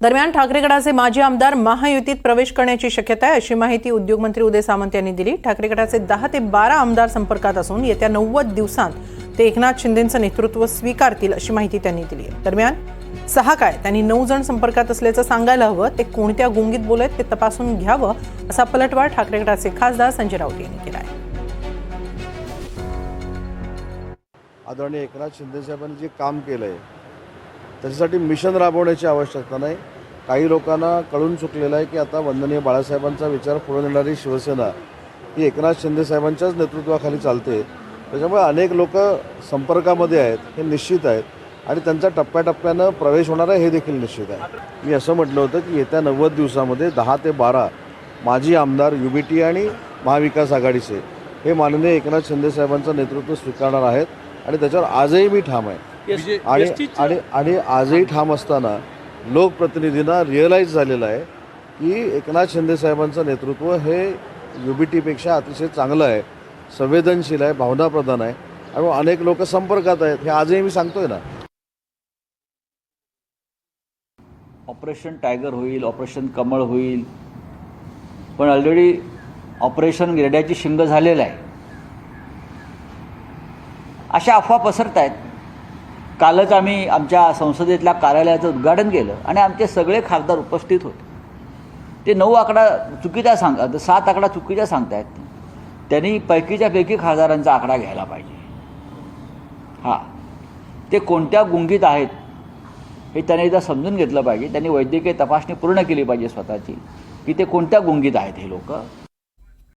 दरम्यान ठाकरे गटाचे माजी आमदार महायुतीत प्रवेश करण्याची शक्यता आहे अशी माहिती उद्योगमंत्री उदय सामंत यांनी दिली। ठाकरे गटाचे 10 ते 12 आमदार संपर्कात असून येत्या 90 दिवसांत ते एकनाथ शिंदेंचं नेतृत्व स्वीकारतील अशी माहिती त्यांनी दिली आहे। दरम्यान 6 काय त्यांनी 9 जण संपर्कात असल्याचं सांगायला हवं, ते कोणत्या गुंगीत बोलत ते तपासून घ्यावं असा पलटवार ठाकरे गटाचे खासदार संजय राऊत यांनी केला आहे। आदरणीय एकनाथ शिंदे साहेबांनी जे काम केलंय त्याच्यासाठी मिशन राबवण्याची आवश्यकता नाही। काही लोकांना कळून चुकलेलं आहे की आता वंदनीय बाळासाहेबांचा विचार पुढे नेणारी शिवसेना ही एकनाथ शिंदे साहेबांच्याच नेतृत्वाखाली चालते। त्याच्यामुळे अनेक लोक संपर्कामध्ये आहेत, हे निश्चित आहेत आणि त्यांचा टप्प्याटप्प्यानं प्रवेश होणार आहे हे देखील निश्चित आहे। मी असं म्हटलं होतं की येत्या 90 दिवसामध्ये 10 ते 12 माजी आमदार UBT आणि महाविकास आघाडीचे हे माननीय एकनाथ शिंदे साहेबांचं नेतृत्व स्वीकारणार आहेत आणि त्याच्यावर आजही मी ठाम आहे। आणि आजही ठाम असताना लोकप्रतिनिधींना रिअलाईज झालेलं आहे की एकनाथ शिंदे साहेबांचं नेतृत्व हे UBTपेक्षा अतिशय चांगलं आहे, संवेदनशील आहे, भावनाप्रधान आहे आणि अनेक लोक संपर्कात आहेत, हे आजही मी सांगतोय ना। ऑपरेशन टायगर होईल, ऑपरेशन कमळ होईल, पण ऑलरेडी ऑपरेशन गिरड्याची शिंग झालेलं आहे अशा अफवा पसरत आहेत। कालच आम्ही आमच्या संसदेतल्या कार्यालयाचं उद्घाटन केलं आणि आमचे सगळे खासदार उपस्थित होते। ते 9 आकडा चुकीचा सांगतात, 7 आकडा चुकीचा सांगतायत। त्यांनी पैकीच्या पैकी खासदारांचा आकडा घ्यायला पाहिजे। हां, ते कोणत्या गुंगीत आहेत हे त्यांनी एकदा समजून घेतलं पाहिजे। त्यांनी वैद्यकीय तपासणी पूर्ण केली पाहिजे स्वतःची की ते कोणत्या गुंगीत आहेत हे लोक।